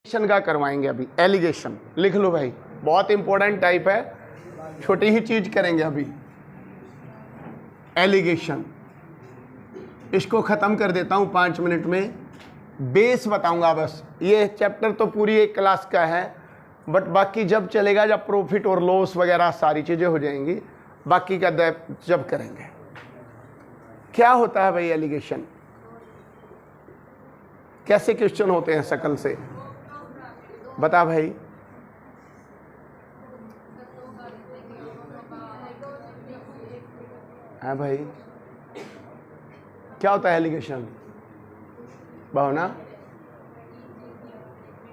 Allegation का करवाएंगे अभी। एलिगेशन लिख लो भाई, बहुत इंपॉर्टेंट टाइप है, छोटी ही चीज करेंगे अभी। एलिगेशन, इसको खत्म कर देता हूं 5 मिनट में। बेस बताऊंगा बस। ये चैप्टर तो पूरी एक क्लास का है, बट बाकी जब चलेगा, जब प्रॉफिट और लॉस वगैरह सारी चीजें हो जाएंगी, बाकी का जब करेंगे। क्या होता है भाई एलिगेशन, कैसे क्वेश्चन होते हैं शकल से, बता भाई। हाँ भाई, क्या होता है एलिगेशन, भावना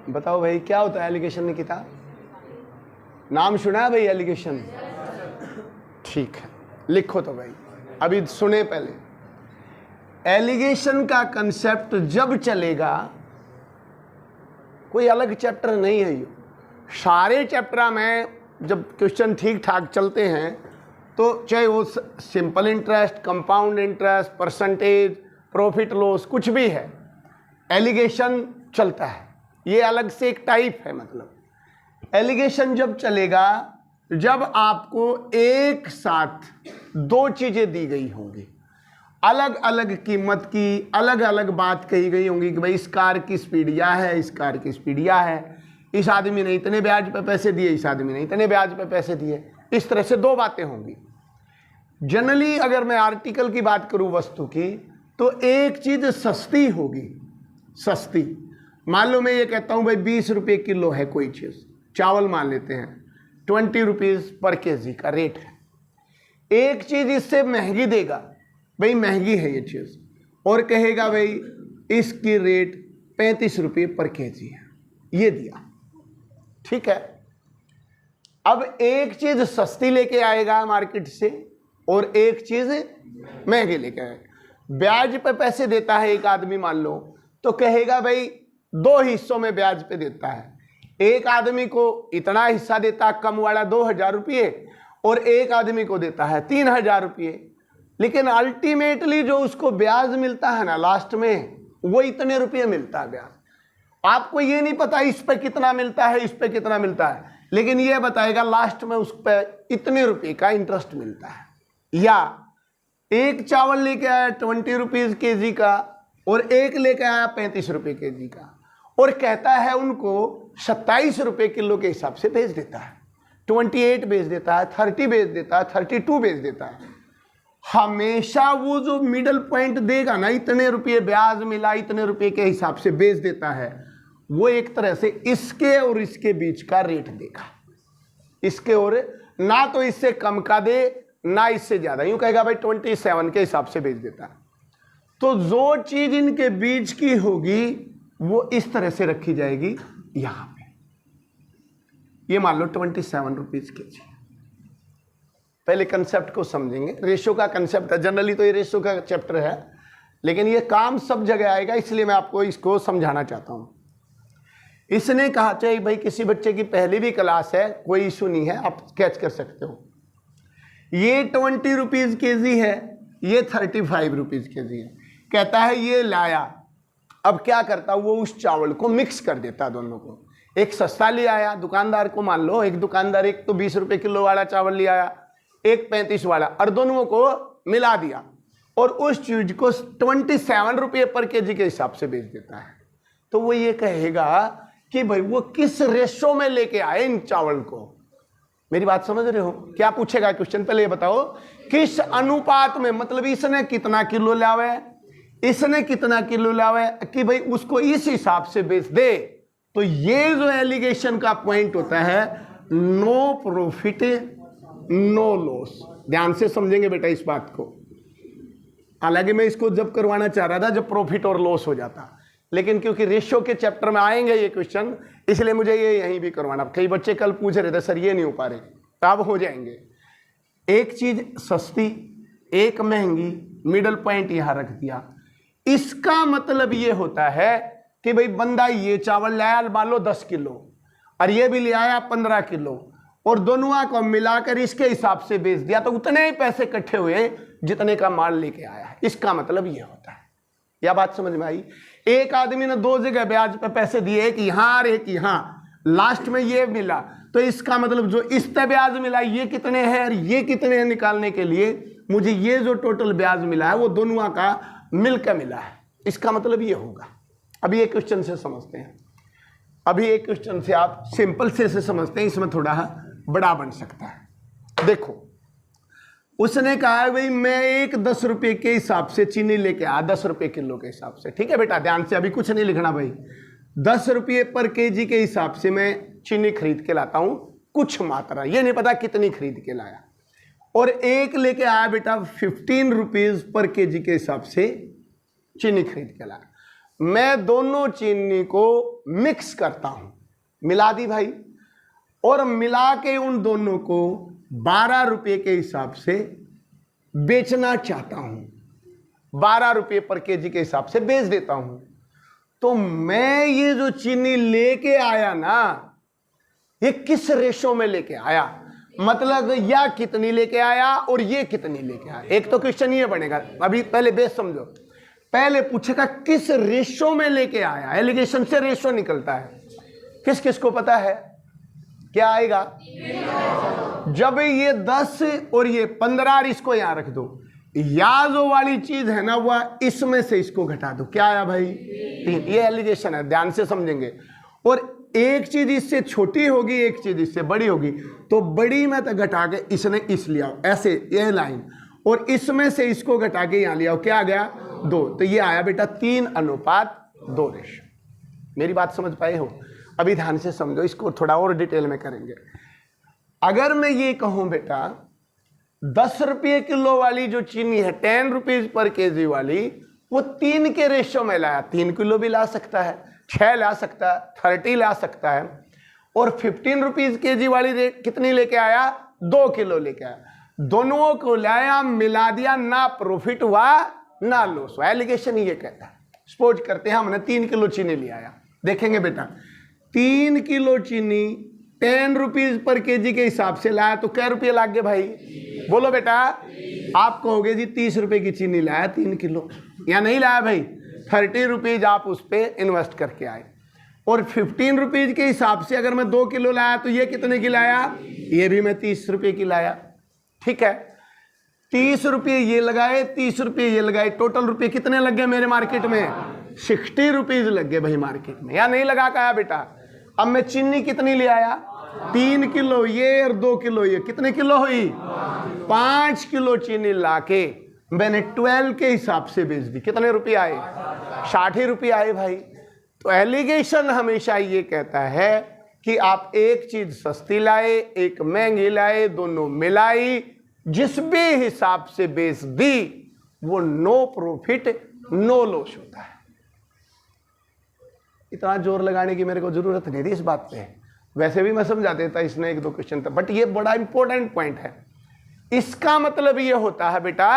बताओ भाई, क्या होता है एलिगेशन। निकिता, नाम सुना है भाई एलिगेशन? ठीक है, लिखो तो भाई, अभी सुने पहले। एलिगेशन का कंसेप्ट जब चलेगा, कोई अलग चैप्टर नहीं है ये, सारे चैप्टर में जब क्वेश्चन ठीक ठाक चलते हैं तो चाहे वो simple interest, compound interest, percentage, profit loss, कुछ भी है, एलिगेशन चलता है। ये अलग से एक टाइप है। मतलब एलिगेशन जब चलेगा जब आपको एक साथ दो चीजें दी गई होंगी, अलग अलग कीमत की, अलग अलग बात कही गई होंगी कि भाई इस कार की स्पीड यह है, इस कार की स्पीड यह है, इस आदमी ने इतने ब्याज पे पैसे दिए, इस आदमी ने इतने ब्याज पे पैसे दिए। इस तरह से दो बातें होंगी। जनरली अगर मैं आर्टिकल की बात करूं वस्तु की, तो एक चीज सस्ती होगी। सस्ती, मान लो मैं ये कहता हूं भाई 20 रुपये किलो है कोई चीज, चावल मान लेते हैं, 20 रुपीज पर केजी का रेट है। एक चीज इससे महंगी देगा, भाई महंगी है ये चीज, और कहेगा भाई इसकी रेट 35 रुपये पर केजी है, ये दिया, ठीक है। अब एक चीज सस्ती लेके आएगा मार्केट से और एक चीज महंगी लेके आएगा। ब्याज पे पैसे देता है एक आदमी मान लो, तो कहेगा भाई दो हिस्सों में ब्याज पे देता है। एक आदमी को इतना हिस्सा देता है कम वाला 2000 रुपये, और एक आदमी को देता है 3000 रुपये। लेकिन अल्टीमेटली जो उसको ब्याज मिलता है ना लास्ट में, वो इतने रुपये मिलता है ब्याज। आपको ये नहीं पता इस पे कितना मिलता है, इस पे कितना मिलता है, लेकिन ये बताएगा लास्ट में उस पर इतने रुपये का इंटरेस्ट मिलता है। या एक चावल लेके आया 20 रुपीज केजी का, और एक लेके आया 35 रुपये केजी का, और कहता है उनको 27 रुपये किलो के हिसाब से बेच देता है, 28 बेच देता है, 30 बेच देता है, 32 बेच देता है। हमेशा वो जो मिडल पॉइंट देगा ना, इतने रुपये ब्याज मिला, इतने रुपये के हिसाब से बेच देता है, वो एक तरह से इसके और इसके बीच का रेट देगा। इसके और ना तो इससे कम का दे ना इससे ज्यादा, यूं कहेगा भाई 27 के हिसाब से बेच देता है। तो जो चीज इनके बीच की होगी वो इस तरह से रखी जाएगी यहां पे। ये मान लो 27 रुपीज केजी। पहले कंसेप्ट को समझेंगे। रेशो का कंसेप्ट है, जनरली तो ये रेशो का चैप्टर है, लेकिन ये काम सब जगह आएगा, इसलिए मैं आपको इसको समझाना चाहता हूं। इसने कहा, चाहे भाई किसी बच्चे की पहली भी क्लास है, कोई इशू नहीं है, आप कैच कर सकते हो। ये 20 रुपीज केजी है, ये 35 रुपीज केजी है। कहता है ये लाया, अब क्या करता, वो उस चावल को मिक्स कर देता दोनों को। एक सस्ता ले आया दुकानदार को, मान लो एक दुकानदार एक तो 20 रुपये किलो वाला चावल ले आया, एक 35 वाला, और दोनों को मिला दिया, और उस चीज को 27 रुपये पर केजी के हिसाब से बेच देता है। तो वो ये कहेगा कि भाई वो किस रेशो में लेके आए इन चावल को। मेरी बात समझ रहे हो? क्या पूछेगा क्वेश्चन, पहले ये बताओ किस अनुपात में, मतलब इसने कितना किलो लावे, इसने कितना किलो लावे, कि भाई उसको इस हिसाब से बेच दे। तो ये जो एलिगेशन का पॉइंट होता है, नो प्रॉफिट नो लॉस। ध्यान से समझेंगे बेटा इस बात को। हालांकि मैं इसको जब करवाना चाह रहा था जब प्रॉफिट और लॉस हो जाता, लेकिन क्योंकि रेशियो के चैप्टर में आएंगे ये क्वेश्चन, इसलिए मुझे ये यहीं भी करवाना। कई बच्चे कल पूछ रहे थे सर ये नहीं हो पा रहे, तब हो जाएंगे। एक चीज सस्ती, एक महंगी, मिडल पॉइंट यहां रख दिया। इसका मतलब ये होता है कि भाई बंदा ये चावल लाया मान लो 10 किलो, और ये भी ले आया 15 किलो, और दोनों को मिलाकर इसके हिसाब से बेच दिया, तो उतने ही पैसे इकट्ठे हुए जितने का माल लेके आया है। इसका मतलब ये होता है। यह बात समझ में आई? एक आदमी ने 2 जगह ब्याज पे पैसे दिए, एक यहाँ और एक यहाँ, लास्ट में ये मिला, तो इसका मतलब जो इस पे ब्याज मिला ये कितने हैं और ये कितने हैं निकालने के लिए मुझे ये जो टोटल ब्याज मिला है वो दोनों का मिलकर मिला है। इसका मतलब ये होगा। अभी एक क्वेश्चन से समझते हैं, अभी एक क्वेश्चन से आप सिंपल से समझते हैं, इसमें थोड़ा बड़ा बन सकता है। देखो उसने कहा है भाई मैं एक 10 रुपये के हिसाब से चीनी लेके आया, 10 रुपये किलो के हिसाब से। ठीक है बेटा, ध्यान से, अभी कुछ नहीं लिखना भाई। 10 रुपये पर केजी के हिसाब से मैं चीनी खरीद के लाता हूं, कुछ मात्रा, ये नहीं पता कितनी खरीद के लाया। और एक लेके आया बेटा 15 रुपीज पर केजी के हिसाब से चीनी खरीद के लाया। मैं दोनों चीनी को मिक्स करता हूं, मिला दी भाई, और मिला के उन दोनों को 12 रुपये के हिसाब से बेचना चाहता हूं, 12 रुपये पर केजी के हिसाब से बेच देता हूं। तो मैं ये जो चीनी लेके आया ना, ये किस रेशो में लेके आया, मतलब या कितनी लेके आया और ये कितनी लेके आया। एक तो क्वेश्चन ये बनेगा, अभी पहले बेस समझो, पहले पूछेगा किस रेशो में लेके आया। एलिगेशन से रेशो निकलता है, किस किस को पता है क्या आएगा। जब ये 10 और ये 15 और इसको यहां रख दो, या जो वाली चीज है ना वह इसमें से इसको घटा दो, क्या आया भाई 3। ये एलिगेशन है, ध्यान से समझेंगे। और एक चीज इससे छोटी होगी, एक चीज इससे बड़ी होगी, तो बड़ी में तो घटा के इसने इस लिया, ऐसे यह लाइन, और इसमें से इसको घटा के यहां लिया, क्या आ गया 2। तो ये आया बेटा 3:2 रेशो। मेरी बात समझ पाए हो। अभी ध्यान से समझो, इसको थोड़ा और डिटेल में करेंगे। अगर मैं ये कहूं बेटा 10 रुपये किलो वाली जो चीनी है 10 रुपीज पर केजी वाली, वो 3 के रेशो में लाया, 3 किलो भी ला सकता है, 6 ला सकता है, 30 ला सकता है। और 15 रुपीज केजी वाली रेट कितनी लेके आया, 2 किलो लेके आया। दोनों को लाया, मिला दिया, ना प्रॉफिट हुआ ना लॉस हुआ। एलिगेशन ये कहता है। सपोज करते हैं हमने 3 किलो चीनी ले आया, देखेंगे बेटा 3 किलो चीनी 10 रुपीज पर केजी के हिसाब से लाया, तो क्या रुपये लाग गए भाई, बोलो बेटा। आप कहोगे जी 30 रुपये की चीनी लाया 3 किलो, या नहीं लाया भाई, 30 रुपीज आप उस पर इन्वेस्ट करके आए। और 15 रुपीज के हिसाब से अगर मैं 2 किलो लाया तो ये कितने की लाया, ये भी मैं 30 रुपये की लाया। ठीक है, 30 रुपये ये लगाए, 30 रुपये ये लगाए, टोटल रुपये कितने लग गए मेरे मार्केट में, 60 रुपीज लग गए भाई मार्केट में, या नहीं लगा का बेटा। अब मैं चीनी कितनी ले आया, 3 किलो ये और 2 किलो ये, कितने किलो हुई, 5 किलो चीनी लाके मैंने 12 के हिसाब से बेच दी, कितने रुपये आए, 60 रुपये आए भाई। तो एलिगेशन हमेशा ये कहता है कि आप एक चीज सस्ती लाए, एक महंगी लाए, दोनों मिलाई, जिस भी हिसाब से बेच दी वो नो प्रॉफिट नो लॉस होता है। इतना जोर लगाने की मेरे को जरूरत नहीं थी इस बात पे, वैसे भी मैं समझा देता इसने 1-2 क्वेश्चन तक, बट ये बड़ा इंपॉर्टेंट पॉइंट है। इसका मतलब ये होता है बेटा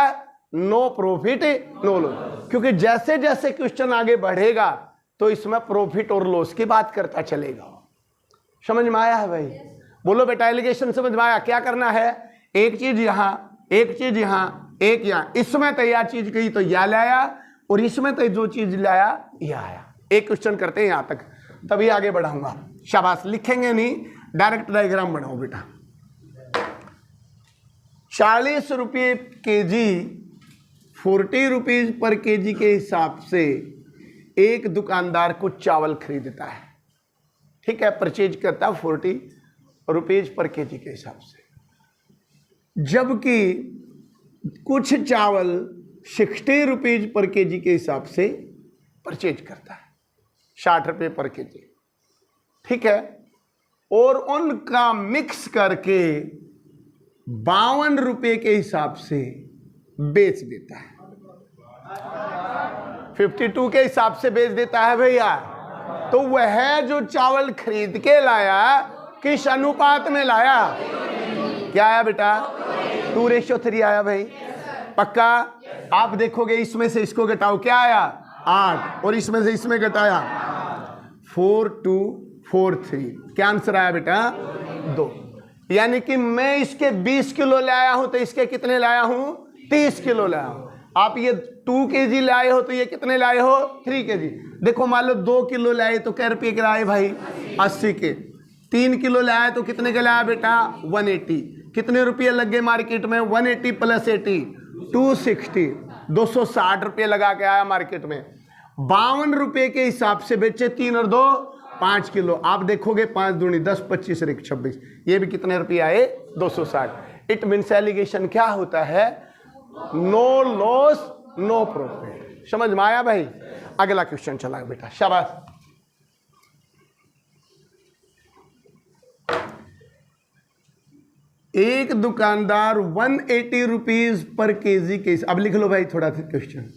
नो प्रॉफिट नो लॉस, क्योंकि जैसे जैसे क्वेश्चन आगे बढ़ेगा तो इसमें प्रॉफिट और लॉस की बात करता चलेगा। समझ में आया है भाई, बोलो बेटा। एलिगेशन समझ में आया। क्या करना है, एक चीज यहां, एक चीज यहां, एक यहां, इसमें तो यह चीज गई तो यह लाया, और इसमें तो जो चीज लाया यह आया। एक क्वेश्चन करते हैं यहां तक, तभी आगे बढ़ाऊंगा। शाबाश, लिखेंगे नहीं, डायरेक्ट डायग्राम बनाओ बेटा। 40 रुपये केजी, 40 रुपीज पर केजी के हिसाब से एक दुकानदार को चावल खरीदता है। ठीक है, परचेज करता है 40 रुपीज पर केजी के हिसाब से, जबकि कुछ चावल 60 रुपीज पर केजी के हिसाब से परचेज करता है, 60 रुपये पर केजी। ठीक है, और उनका मिक्स करके 52 रुपये के हिसाब से बेच देता है, 52 के हिसाब से बेच देता है भैया। तो वह जो चावल खरीद के लाया किस अनुपात में लाया, क्या आया बेटा, 2:3 आया भाई। पक्का। आप देखोगे इसमें से इसको घटाओ, क्या आया 8, और इसमें से इसमें घटाया 4:2:4:3, क्या आंसर आया बेटा 2। यानी कि मैं इसके 20 किलो लाया हूं तो इसके कितने लाया हूं, 30 किलो लाया हूं। आप ये 2 kg लाए हो तो ये कितने लाए हो 3 kg। देखो मान लो 2 किलो लाए तो क्या रुपये के लाए भाई 80 के। 3 किलो लाए तो कितने के लाया बेटा 180। कितने रुपये लग गए मार्केट में 180 + 80 260, 260 रुपये लगा के आया मार्केट में। 52 रुपये के हिसाब से बेचे 3 और 2 5 किलो। आप देखोगे 5 दूनी 10 25 और 1 26, ये भी कितने रुपये आए 260। इट मीन्स एलिगेशन क्या होता है नो लॉस नो प्रॉफिट। समझ में आया भाई। अगला क्वेश्चन चला बेटा शाबाश। एक दुकानदार 180 रुपीज पर केजी के, अब लिख लो भाई थोड़ा सा क्वेश्चन।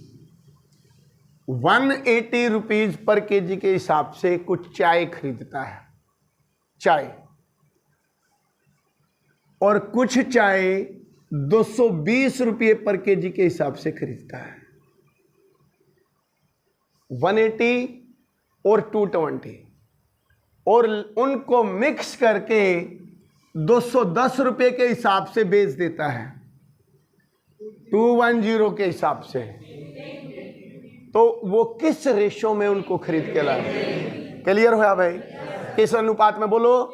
180 रुपीज पर केजी के हिसाब से कुछ चाय खरीदता है, चाय, और कुछ चाय 220 रुपये पर केजी के हिसाब से खरीदता है। 180 और 220 और उनको मिक्स करके 210 रुपये के हिसाब से बेच देता है 210 के हिसाब से। तो वो किस रेशो में उनको खरीद के लाए? क्लियर हुआ भाई? किस अनुपात में बोलो?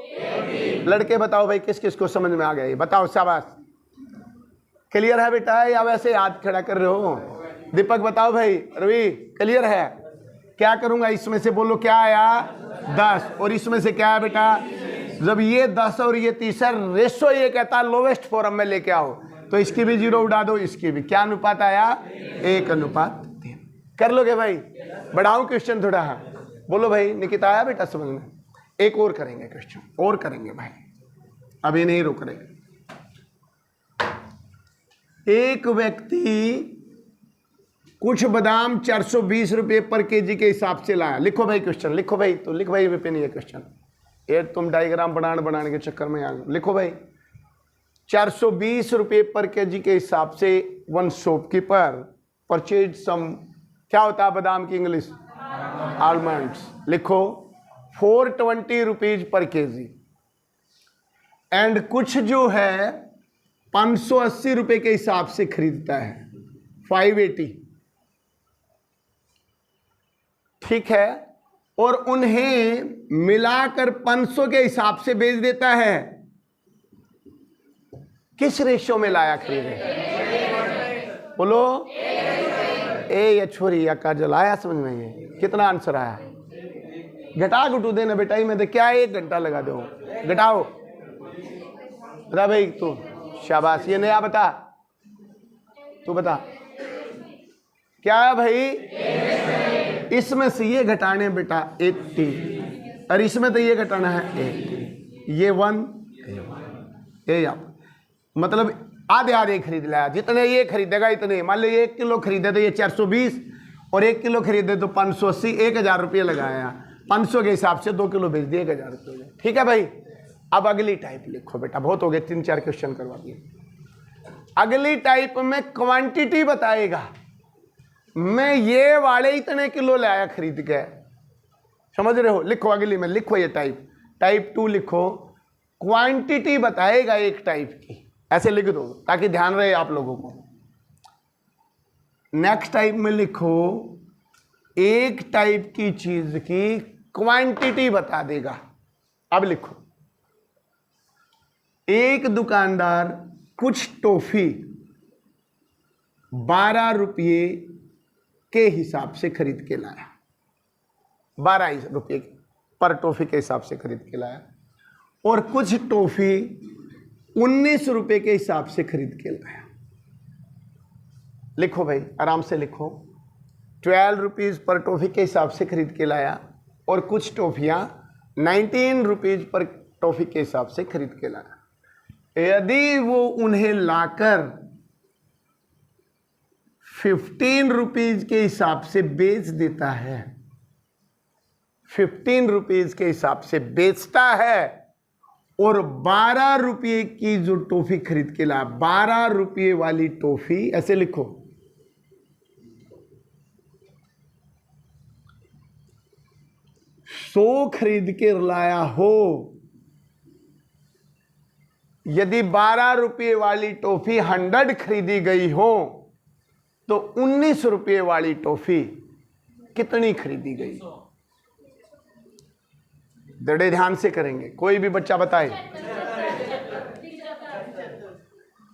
लड़के बताओ भाई किस किस को समझ में आ गया ये बताओ शाबाश। क्लियर है बेटा या वैसे हाथ खड़ा कर रहे हो? दीपक बताओ भाई। रवि क्लियर है? क्या करूंगा इसमें से बोलो क्या आया 10 और इसमें से क्या है बेटा? जब ये 10 और ये 30 रेशो ये कहता है लोवेस्ट फॉर्म में लेके आओ तो इसकी भी 0 उड़ा दो, इसकी भी। क्या अनुपात आया 1:3। कर लोगे भाई? बढ़ाऊं क्वेश्चन थोड़ा? बोलो भाई निकिता आया बेटा समझ में? एक और करेंगे क्वेश्चन और करेंगे भाई, अभी नहीं रुक रहे। एक व्यक्ति कुछ बादाम 420 रुपये पर केजी के हिसाब से लाया। लिखो भाई क्वेश्चन, लिखो भाई। तो लिख भाई विपिन ये क्वेश्चन, ये तुम डायग्राम बनाने के चक्कर में आ गए। लिखो भाई 420 रुपये पर केजी के हिसाब से वन शॉपकीपर परचेज सम, क्या होता है बादाम की इंग्लिश? आलमंड्स। लिखो 420 रुपीज पर केजी एंड कुछ जो है 580 रुपये के हिसाब से खरीदता है 580, ठीक है, और उन्हें मिलाकर 500 के हिसाब से बेच देता है। किस रेशो में लाया खरीदे? बोलो ए या छोरी या काजल आया समझ में? ये कितना आंसर आया? घटा घटू देना बेटा ही में तो क्या 1 घंटा लगा दो। घटाओ बता भाई तू। शाबाश। ये नया बता, तू बता क्या है भाई? इसमें से ये घटाने बेटा 80 और इसमें तो ये घटाना है 80। ये 1 ये मतलब आधे आधे खरीद लाया। जितने ये खरीदेगा इतने। मान लो 1 किलो खरीदे तो ये 420 और 1 किलो खरीदे तो 580, 1000 रुपये लगाया। 500 के हिसाब से 2 किलो बेच दिए 1000 रुपये। ठीक है भाई। अब अगली टाइप लिखो बेटा, बहुत हो गए 3-4 क्वेश्चन करवा दिए। अगली टाइप में क्वांटिटी बताएगा। मैं ये वाले इतने किलो लाया खरीद के, समझ रहे हो? लिखो अगली में, लिखो ये टाइप 2 लिखो। क्वांटिटी बताएगा एक टाइप की, ऐसे लिख दो ताकि ध्यान रहे आप लोगों को। नेक्स्ट टाइप में लिखो एक टाइप की चीज की क्वांटिटी बता देगा। अब लिखो एक दुकानदार कुछ टॉफी 12 रुपये के हिसाब से खरीद के लाया। 12 रुपये पर टॉफी के हिसाब से खरीद के लाया और कुछ टॉफी 19 रुपये के हिसाब से खरीद के लाया। लिखो भाई आराम से लिखो। 12 रुपीज़ पर टॉफी के हिसाब से खरीद के लाया और कुछ टॉफियाँ 19 रुपीज़ पर टॉफी के हिसाब से खरीद के लाया। यदि वो उन्हें लाकर 15 रुपीज़ के हिसाब से बेच देता है, 15 रुपीज़ के हिसाब से बेचता है और 12 रुपये की जो टॉफी खरीद के लाया, 12 रुपये वाली टॉफी, ऐसे लिखो 100 खरीद के लाया हो, यदि 12 रुपये वाली टॉफी 100 खरीदी गई हो तो 19 रुपये वाली टॉफी कितनी खरीदी गई? बड़े ध्यान से करेंगे, कोई भी बच्चा बताए।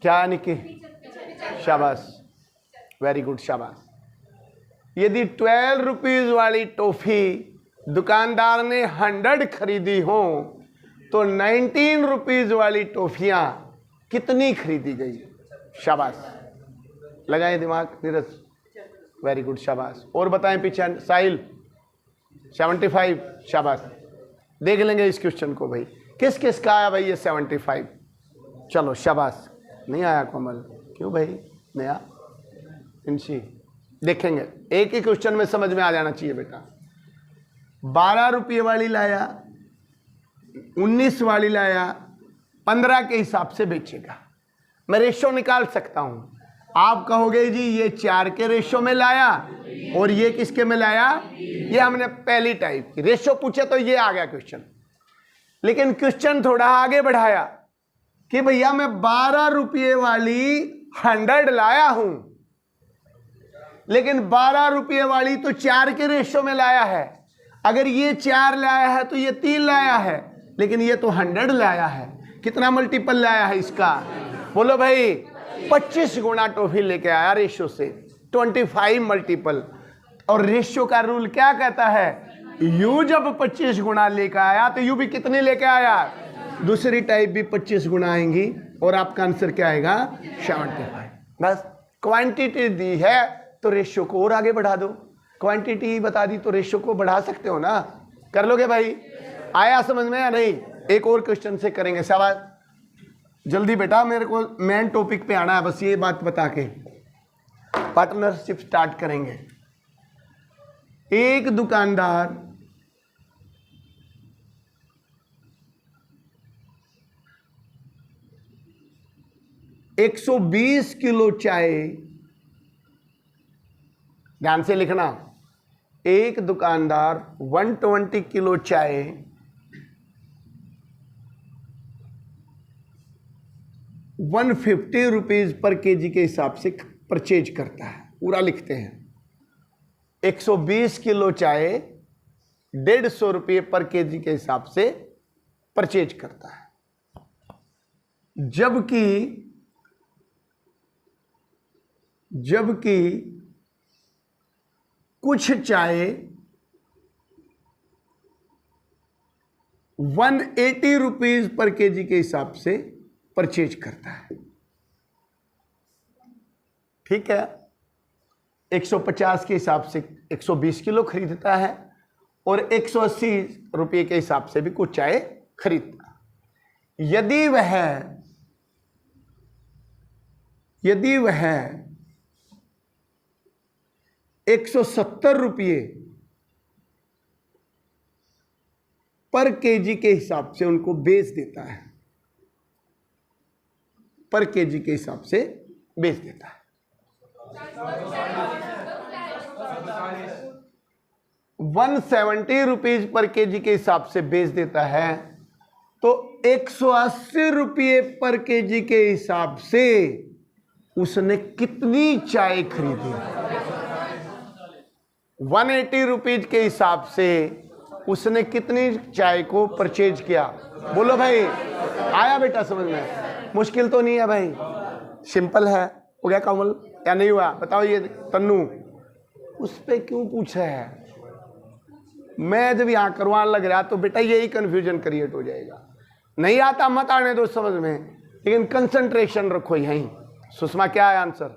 क्या निकी? शाबाश, वेरी गुड, शाबाश। यदि 12 रुपीज वाली टॉफी दुकानदार ने 100 खरीदी हो तो 19 रुपीज वाली टॉफियां कितनी खरीदी गई? शाबाश, लगाएं दिमाग। नीरज, वेरी गुड, शाबाश। और बताएं पीछे। साहिल 75, शाबाश। देख लेंगे इस क्वेश्चन को भाई, किस किस का आया भाई ये 75? चलो शाबाश। नहीं आया कोमल? क्यों भाई? नया इंशी देखेंगे, एक ही क्वेश्चन में समझ में आ जाना चाहिए बेटा। 12 रुपये वाली लाया, 19 वाली लाया, 15 के हिसाब से बेचेगा। मैं रेशो निकाल सकता हूं। आप कहोगे जी ये 4 के रेशो में लाया और ये किसके में लाया? ये हमने पहली टाइप की रेशो पूछे तो ये आ गया क्वेश्चन। लेकिन क्वेश्चन थोड़ा आगे बढ़ाया कि भैया मैं 12 रुपये वाली 100 लाया हूं, लेकिन 12 रुपये वाली तो 4 के रेशो में लाया है। अगर ये 4 लाया है तो ये 3 लाया है, लेकिन ये तो 100 लाया है। कितना मल्टीपल लाया है इसका? बोलो भाई। 25 गुना टॉफी लेके आया रेशो से, 25 मल्टीपल। और रेशो का रूल क्या कहता है? यू जब 25 गुना लेके आया तो यू भी कितने लेके आया? दूसरी टाइप भी 25 गुना आएंगी और आपका आंसर क्या आएगा? 75। बस क्वांटिटी दी है तो रेशो को और आगे बढ़ा दो। क्वांटिटी बता दी तो रेशो को बढ़ा सकते हो ना। कर लोगे भाई? आया समझ में या नहीं? एक और क्वेश्चन से करेंगे। सवाल जल्दी बेटा, मेरे को मेन टॉपिक पे आना है, बस ये बात बता के पार्टनरशिप स्टार्ट करेंगे। एक दुकानदार 120 किलो चाय, ध्यान से लिखना, एक दुकानदार 120 किलो चाय 150 रुपीज पर केजी के हिसाब से परचेज करता है। पूरा लिखते हैं। 120 किलो चाय 150 रुपये पर केजी के हिसाब से परचेज करता है, जबकि कुछ चाय 180 रुपीज पर केजी के हिसाब से परचेज करता है। ठीक है, 150 के हिसाब से 120 किलो खरीदता है और 180 रुपये के हिसाब से भी कुछ चाय खरीदता है। यदि वह 170 रुपये पर केजी के हिसाब से उनको बेच देता है, पर केजी के हिसाब से बेच देता है। 170 रुपीज पर केजी के हिसाब से बेच देता है, तो 180 रुपये पर केजी के हिसाब से उसने कितनी चाय खरीदी? 180 रुपीज के हिसाब से उसने कितनी चाय को परचेज किया? बोलो भाई, आया बेटा समझ में? मुश्किल तो नहीं है भाई, सिंपल है। हो गया कमल या नहीं हुआ? बताओ ये तन्नू उस पे क्यों पूछ रहा है? मैं जब यहाँ करवाने लग रहा तो बेटा यही कंफ्यूजन क्रिएट हो जाएगा। नहीं आता मत आने दो समझ में, लेकिन कंसंट्रेशन रखो यहीं। सुषमा क्या है आंसर?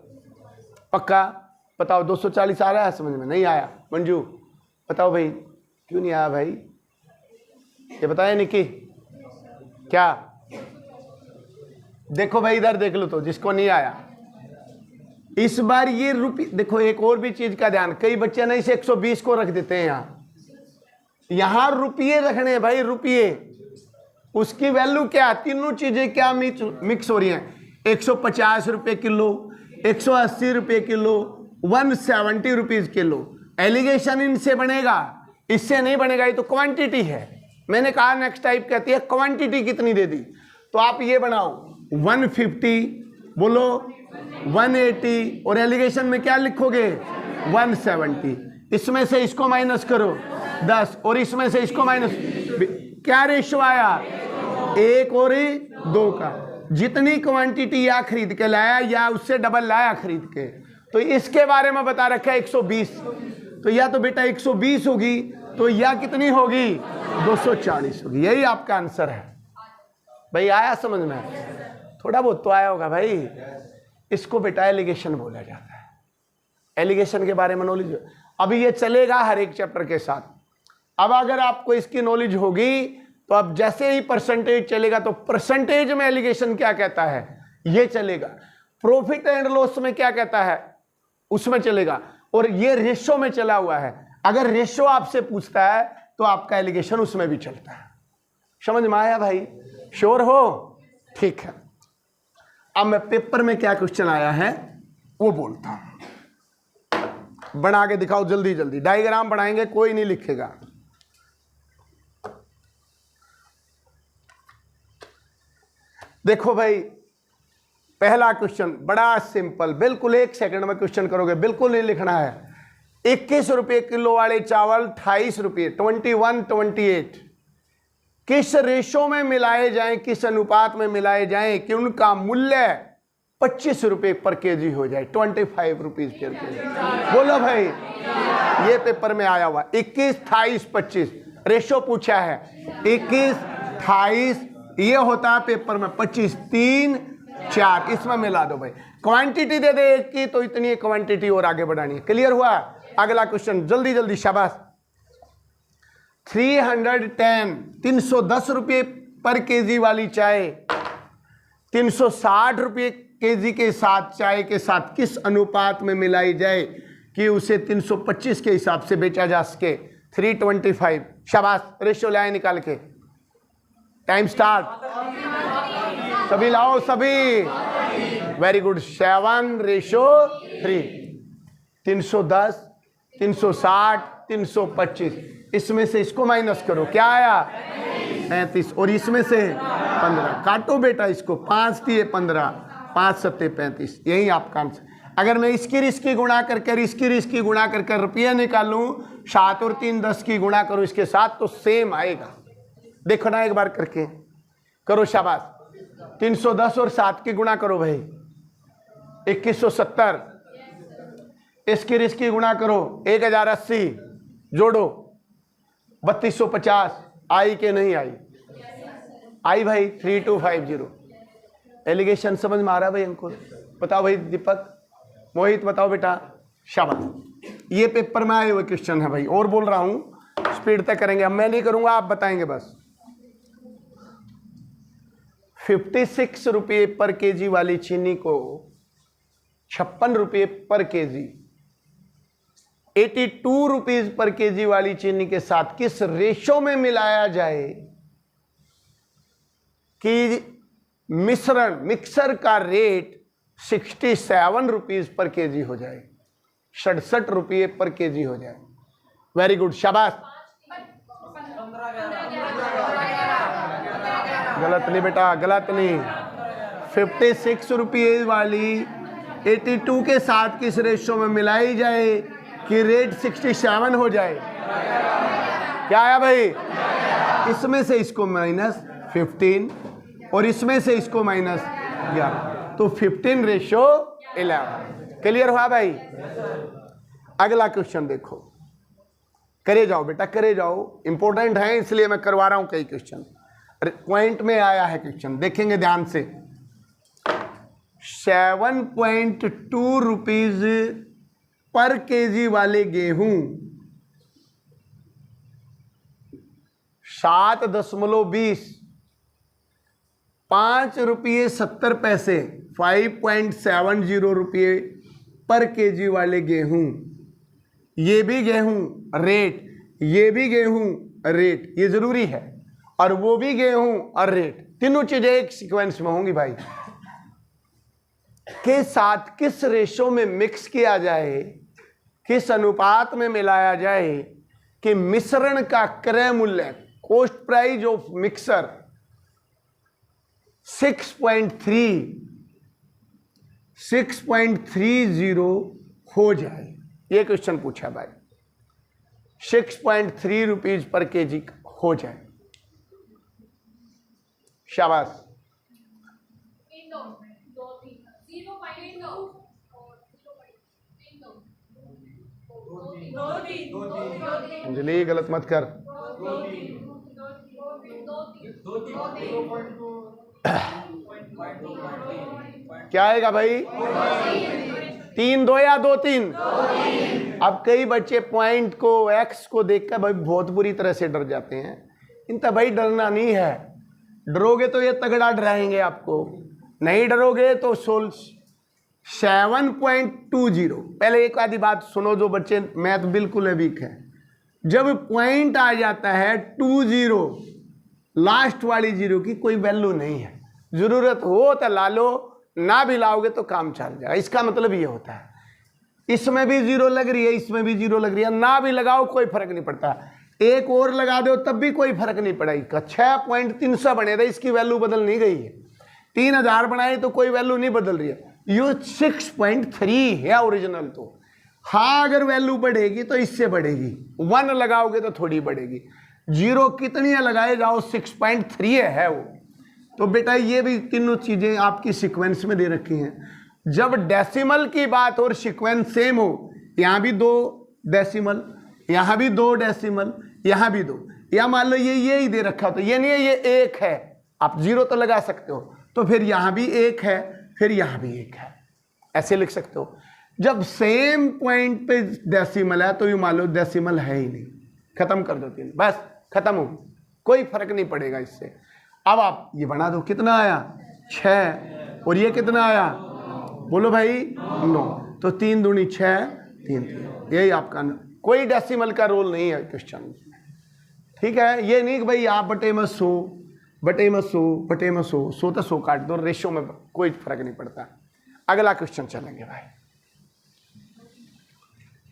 पक्का बताओ। 240 आ रहा है समझ में? नहीं आया? मंजू बताओ भाई, क्यों नहीं आया भाई? ये बताया निकी क्या? देखो भाई इधर देख लो तो, जिसको नहीं आया इस बार ये रुपये देखो। एक और भी चीज का ध्यान, कई बच्चे ना इसे 120 को रख देते हैं। यहां रुपये रखने हैं भाई, रुपये। उसकी वैल्यू क्या? तीनों चीजें क्या मिक्स हो रही हैं? 150 रुपये किलो, 180 रुपये किलो, 170 रुपीज किलो। एलिगेशन इनसे बनेगा, इससे नहीं बनेगा। ये तो क्वांटिटी है। मैंने कहा नेक्स्ट टाइप कहती है क्वांटिटी कितनी दे दी, तो आप ये बनाओ 150, बोलो 180 और एलिगेशन में क्या लिखोगे 170। इसमें से इसको माइनस करो 10 और इसमें से इसको माइनस, क्या रेशो आया 1 और 2 का। जितनी क्वांटिटी या खरीद के लाया या उससे डबल लाया खरीद के, तो इसके बारे में बता रखा है 120, तो या तो बेटा 120 होगी तो या कितनी होगी 240 होगी। यही आपका आंसर है भाई। आया समझ में? थोड़ा बहुत तो आया होगा भाई। इसको बेटा एलिगेशन बोला जाता है। एलिगेशन के बारे में नॉलेज अभी ये चलेगा हर एक चैप्टर के साथ। अब अगर आपको इसकी नॉलेज होगी तो अब जैसे ही परसेंटेज चलेगा तो परसेंटेज में एलिगेशन क्या कहता है ये चलेगा, प्रॉफिट एंड लॉस में क्या कहता है उसमें चलेगा, और ये रेशो में चला हुआ है। अगर रेशो आपसे पूछता है तो आपका एलिगेशन उसमें भी चलता है। समझ में आया भाई? श्योर हो? ठीक है। अब मैं पेपर में क्या क्वेश्चन आया है वो बोलता हूं। बना के दिखाओ जल्दी जल्दी, डायग्राम बनाएंगे, कोई नहीं लिखेगा। देखो भाई, पहला क्वेश्चन बड़ा सिंपल, बिल्कुल 1 सेकंड में क्वेश्चन करोगे, बिल्कुल नहीं लिखना है। 21 रुपये किलो वाले चावल 28 रुपये 21-28 किस रेशो में मिलाए जाएं, किस अनुपात में मिलाए जाएं कि उनका मूल्य 25 रुपये पर केजी हो जाए, 25 रुपीज पर केजी। बोलो भाई, ये पेपर में आया हुआ 21, 28, 25 रेशो पूछा है। 21, 28 ये होता है पेपर में 25, 3, 4 इसमें मिला दो भाई। क्वांटिटी दे दे एक की तो इतनी क्वांटिटी और आगे बढ़ानी है। क्लियर हुआ? अगला क्वेश्चन जल्दी जल्दी, शाबाश। 310 रुपये पर केजी वाली चाय 360 रुपये केजी के साथ चाय के साथ किस अनुपात में मिलाई जाए कि उसे 325 के हिसाब से बेचा जा सके। 325, शाबाश। रेशियो लाए निकाल के, टाइम स्टार्ट। सभी लाओ सभी, वेरी गुड। 7:3। 310, 360, 325 इसमें से इसको माइनस करो, क्या आया 35 और इसमें से 15 काटो बेटा इसको, 5 दिए 15, 5 सत्ते 35। यही आपका आंसर। अगर मैं इसकी रिस्की गुणा करके इसकी रिस्की गुणा करके रुपये निकालूं, 7 और 3 10 की गुणा करूं इसके साथ तो सेम आएगा। देखो ना एक बार करके करो, शाबाश। 310 और 7 की गुणा करो भाई, 2170। इसकी रिस्की गुणा करो, 1080 जोड़ो 3250। आई के नहीं आई? आई भाई। 3250। एलिगेशन समझ में आ रहा है भाई हमको? बताओ भाई दीपक, मोहित बताओ बेटा, शाबाश। ये पेपर में आए हुए क्वेश्चन है भाई, और बोल रहा हूं स्पीड तक करेंगे। अब मैं नहीं करूंगा, आप बताएंगे बस। 56 रुपये पर केजी वाली चीनी को 56 रुपये पर केजी 82 रुपीज पर केजी वाली चीनी के साथ किस रेशो में मिलाया जाए कि मिक्सर का रेट 67 रुपीज पर केजी हो जाए, 67 रुपये पर केजी हो जाए। वेरी गुड, शाबाश। गलत नहीं बेटा, गलत नहीं। 56 रुपये वाली 82 के साथ किस रेशो में मिलाई जाए कि रेट 67 हो जाए? क्या आया भाई? इसमें से इसको माइनस 15 और इसमें से इसको माइनस 11, तो 15:11। क्लियर हुआ भाई? अगला क्वेश्चन देखो, करे जाओ बेटा, करे जाओ, इंपॉर्टेंट है इसलिए मैं करवा रहा हूं कई क्वेश्चन। पॉइंट में आया है क्वेश्चन, देखेंगे ध्यान से। 7.2 रुपीज पर केजी वाले गेहूं 7.20 ₹5.70 5.70 रुपये पर केजी वाले गेहूं। ये भी गेहूं रेट, ये भी गेहूं रेट, ये जरूरी है, और वो भी गेहूं और रेट, तीनों चीजें एक सीक्वेंस में होंगी भाई। के साथ किस रेशो में मिक्स किया जाए, किस अनुपात में मिलाया जाए कि मिश्रण का क्रय मूल्य, कॉस्ट प्राइस ऑफ मिक्सर 6.3 6.30 हो जाए, ये क्वेश्चन पूछा भाई। 6.3 रुपीज पर केजी हो जाए, शाबाश। अंजलि गलत मत कर। क्या आएगा भाई? 3-2 या 2-3? अब कई बच्चे पॉइंट को, एक्स को देखकर भाई बहुत बुरी तरह से डर जाते हैं। इनका भाई डरना नहीं है, डरोगे तो ये तगड़ा डराएंगे आपको, नहीं डरोगे तो 7.20। पहले एक आधी बात सुनो, जो बच्चे मैथ बिल्कुल वीक है, जब पॉइंट आ जाता है 20, लास्ट वाली जीरो की कोई वैल्यू नहीं है। जरूरत हो तो ला लो, ना भी लाओगे तो काम चल जाएगा। इसका मतलब ये होता है, इसमें भी जीरो लग रही है, इसमें भी जीरो लग रही है, ना भी लगाओ कोई फर्क नहीं पड़ता, एक और लगा दो तब भी कोई फर्क नहीं पड़ेगा। 6.300 बने थे, इसकी वैल्यू बदल नहीं गई है। 3000 बनाए तो कोई वैल्यू नहीं बदल रही है। ये 6.3 है ओरिजिनल। तो हाँ, अगर वैल्यू बढ़ेगी तो इससे बढ़ेगी, 1 लगाओगे तो थोड़ी बढ़ेगी। जीरो कितनी लगाए जाओ, 6.3 है वो। तो बेटा ये भी तीनों चीजें आपकी सीक्वेंस में दे रखी हैं। जब डेसिमल की बात और सीक्वेंस सेम हो, यहाँ भी 2 डेसिमल, यहाँ भी 2 डेसिमल, यहाँ भी 2, या मान लो ये ही दे रखा हो, तो ये नहीं है, ये 1 है, आप 0 तो लगा सकते हो, तो फिर यहाँ भी 1 है, फिर यहाँ भी 1 है, ऐसे लिख सकते हो। जब सेम पॉइंट पे डेसिमल है तो ये मान लो डेसिमल है ही नहीं, खत्म कर दो 3, बस खत्म हो, कोई फर्क नहीं पड़ेगा इससे। अब आप ये बना दो, कितना आया 6, और ये कितना आया, बोलो भाई 9, तो 3 दूनी 6, 3, यही आपका, कोई डेसिमल का रोल नहीं है क्वेश्चन, ठीक है। ये नहीं कि भाई आप बटे में 100, बटे में 100, बटे में 100, 100 तो 100 काट दो, रेशो में कोई फर्क नहीं पड़ता। अगला क्वेश्चन चलेंगे भाई,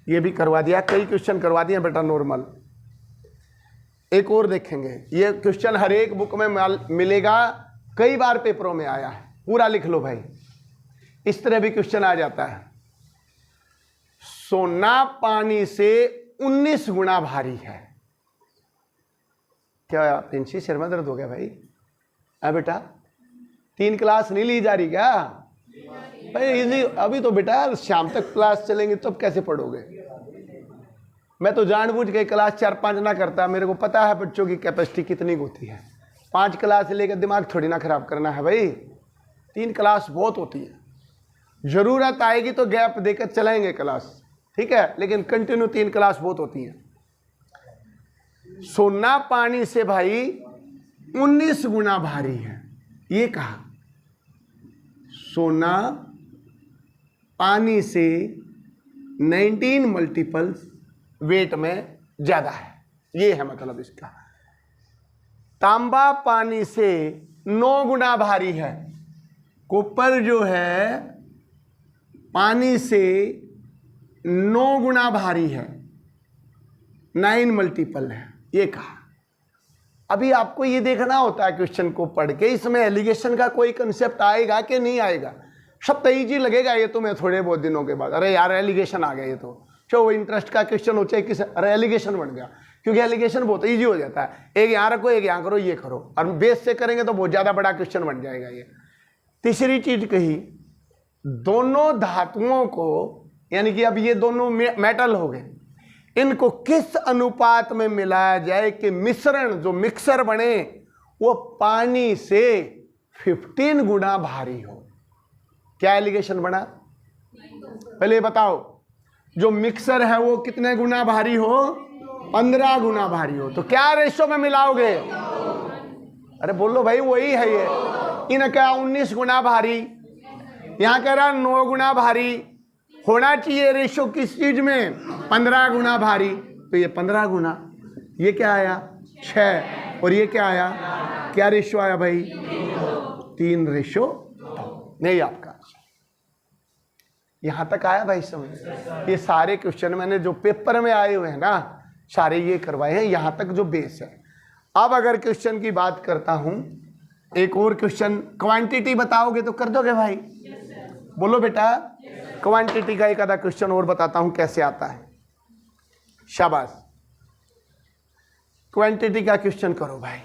ये भी करवा दिया, कई क्वेश्चन करवा दिया बेटा नॉर्मल। एक और देखेंगे, ये क्वेश्चन हर एक बुक में मिलेगा, कई बार पेपरों में आया है, पूरा लिख लो भाई। इस तरह भी क्वेश्चन आ जाता है, सोना पानी से 19 गुना भारी है। क्या प्रिंसी, सिर में दर्द हो गया भाई? बेटा 3 क्लास नहीं ली जा रही क्या भाई? इजी, अभी तो बेटा शाम तक क्लास चलेंगे तब कैसे पढ़ोगे? मैं तो जानबूझ के क्लास 4-5 ना करता, मेरे को पता है बच्चों की कैपेसिटी कितनी होती है। 5 क्लास लेकर दिमाग थोड़ी ना खराब करना है भाई, 3 क्लास बहुत होती है। जरूरत आएगी तो गैप देकर चलाएंगे क्लास, ठीक है, लेकिन कंटिन्यू 3 क्लास बहुत होती है। सोना पानी से भाई 19 गुना भारी है, ये कहा। सोना पानी से 19 मल्टीपल्स वेट में ज्यादा है, ये है मतलब इसका। तांबा पानी से 9 गुना भारी है। कॉपर जो है पानी से 9 गुना भारी है, 9 मल्टीपल है, ये कहा। अभी आपको ये देखना होता है क्वेश्चन को पढ़ के, इसमें एलिगेशन का कोई कंसेप्ट आएगा कि नहीं आएगा। सब तो ईजी लगेगा ये तुम्हें थोड़े बहुत दिनों के बाद, अरे यार एलिगेशन आ गया, ये तो वो इंटरेस्ट का क्वेश्चन हो, चाहे किस, अरे एलिगेशन बन गया, क्योंकि एलिगेशन बहुत ईजी हो जाता है। एक यहाँ रखो, एक यहाँ करो, ये करो, और बेस से करेंगे तो बहुत ज़्यादा बड़ा क्वेश्चन बन जाएगा ये। तीसरी चीज कही, दोनों धातुओं को, यानी कि अब ये दोनों मेटल हो गए, इनको किस अनुपात में मिलाया जाए कि मिश्रण जो मिक्सर बने वो पानी से 15 गुना भारी हो। क्या एलिगेशन बना? पहले बताओ, जो मिक्सर है वो कितने गुना भारी हो? 15 गुना भारी हो। तो क्या रेशो में मिलाओगे? अरे बोलो भाई, वही है ये। इन्हें क्या 19 गुना भारी, यहां कह रहा 9 गुना भारी होना चाहिए रेशो किस चीज में? 15 गुना भारी। तो ये 15 गुना, ये क्या आया 6, और ये क्या आया, क्या रेशो आया भाई? 3 रेशो 2। नहीं आपका यहां तक आया भाई समझ? ये सारे क्वेश्चन मैंने जो पेपर में आए हुए हैं ना, सारे ये करवाए हैं, यहां तक जो बेस है। अब अगर क्वेश्चन की बात करता हूं, एक और क्वेश्चन, क्वांटिटी बताओगे तो कर दोगे भाई? बोलो बेटा। क्वांटिटी का एक आधा क्वेश्चन और बताता हूं कैसे आता है। शाबाश, क्वांटिटी का क्वेश्चन करो भाई।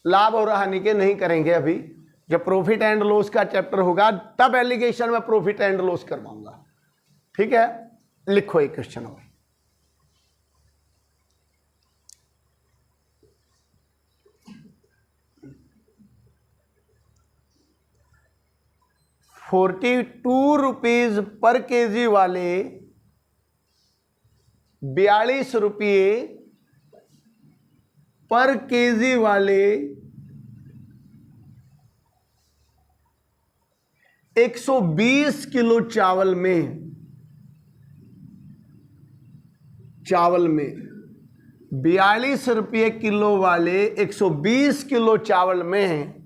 लाभ और हानि के नहीं करेंगे अभी, जब प्रॉफिट एंड लॉस का चैप्टर होगा तब एलिगेशन में प्रॉफिट एंड लॉस करवाऊंगा। ठीक है, लिखो एक क्वेश्चन और। ₹42 पर केजी वाले 42 रुपये पर केजी वाले 120 किलो चावल में 42 रुपये किलो वाले 120 किलो चावल में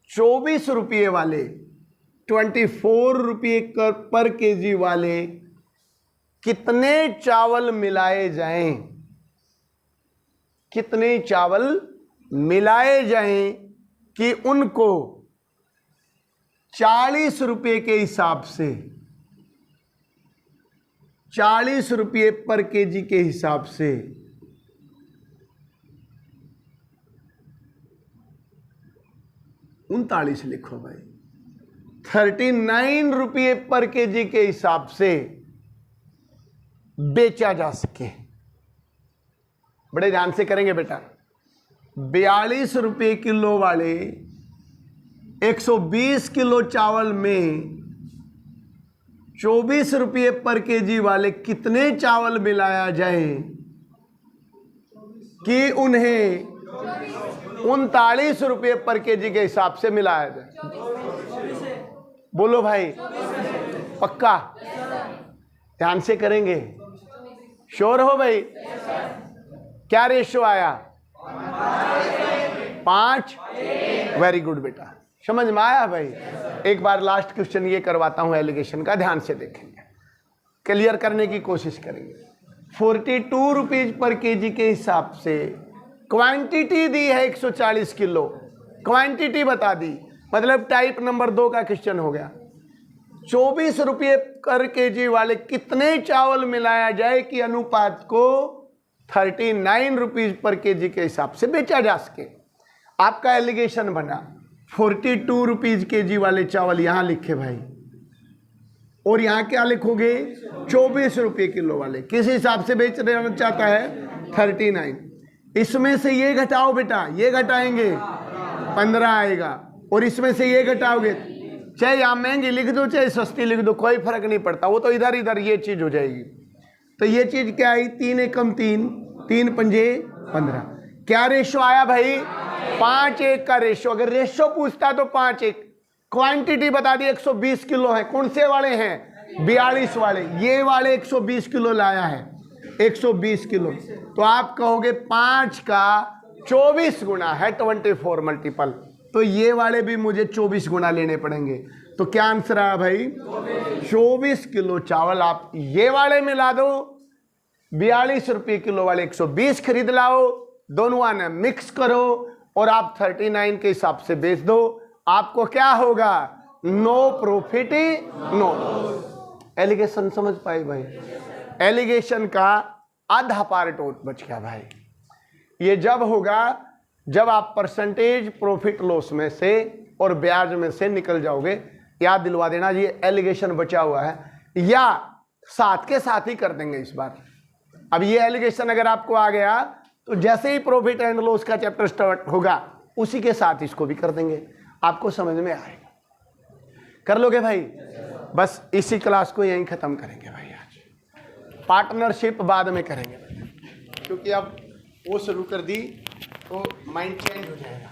24 रुपये वाले 24 रुपये पर केजी वाले कितने चावल मिलाए जाएं? कितने चावल मिलाए जाएं कि उनको 40 रुपये के हिसाब से 40 रुपये पर केजी के हिसाब से 39 लिखो भाई, 39 रुपये पर केजी के हिसाब से बेचा जा सके। बड़े ध्यान से करेंगे बेटा। 42 रुपये किलो वाले 120 किलो चावल में 24 रुपये पर केजी वाले कितने चावल मिलाया जाए कि उन्हें 39 रुपये पर केजी के हिसाब से मिलाया जाए? बोलो भाई, पक्का? ध्यान से करेंगे, श्योर हो भाई? क्या रेशो आया? 5। वेरी गुड बेटा, समझ में आया भाई? एक बार लास्ट क्वेश्चन ये करवाता हूं एलिगेशन का, ध्यान से देखेंगे, क्लियर करने की कोशिश करेंगे। 42 रुपीज पर केजी के हिसाब से क्वांटिटी दी है 140 किलो, क्वांटिटी बता दी, मतलब टाइप नंबर 2 का क्वेश्चन हो गया। 24 रुपये पर केजी वाले कितने चावल मिलाया जाए कि अनुपात को 39 रुपीज पर केजी के हिसाब से बेचा जा सके। आपका एलिगेशन बना 42 रुपीज केजी वाले चावल यहां लिखे भाई, और यहां क्या लिखोगे? 24 रुपये किलो वाले किस हिसाब से बेच देना चाहता है? 39। इसमें से ये घटाओ बेटा, ये घटाएंगे 15 आएगा, और इसमें से ये घटाओगे, चाहे आप महंगी लिख दो चाहे सस्ती लिख दो, कोई फर्क नहीं पड़ता, वो तो इधर इधर ये चीज हो जाएगी। तो ये चीज क्या आई? 3 एकम 3, 3 पंजे 15। क्या रेशो आया भाई? 5:1 का रेशो। अगर रेशो पूछता तो 5:1। क्वांटिटी बता दी 120 किलो है। कौन से वाले हैं? 42 वाले। ये वाले 120 किलो लाया है, 120 किलो। तो आप कहोगे 5 का 24 गुना है 24 मल्टीपल, तो ये वाले भी मुझे 24 गुना लेने पड़ेंगे। तो क्या आंसर आया भाई? 24 किलो चावल आप ये वाले मिला दो, 42 रुपये किलो वाले 120 खरीद लाओ, दोनों ने मिक्स करो और आप 39 के हिसाब से बेच दो। आपको क्या होगा? No profit no loss. Allegation समझ पाए भाई? एलिगेशन का आधा पार्ट और बच गया भाई। ये जब होगा जब आप परसेंटेज प्रॉफिट लॉस में से और ब्याज में से निकल जाओगे। याद दिलवा देना, ये एलिगेशन बचा हुआ है, या साथ के साथ ही कर देंगे इस बार। अब ये एलिगेशन अगर आपको आ गया तो जैसे ही प्रॉफिट एंड लॉस का चैप्टर स्टार्ट होगा उसी के साथ इसको भी कर देंगे, आपको समझ में आएगा। कर लोगे भाई? बस इसी क्लास को यहीं खत्म करेंगे भाई। आज पार्टनरशिप बाद में करेंगे, क्योंकि अब वो शुरू कर दी तो माइंड चेंज हो जाएगा।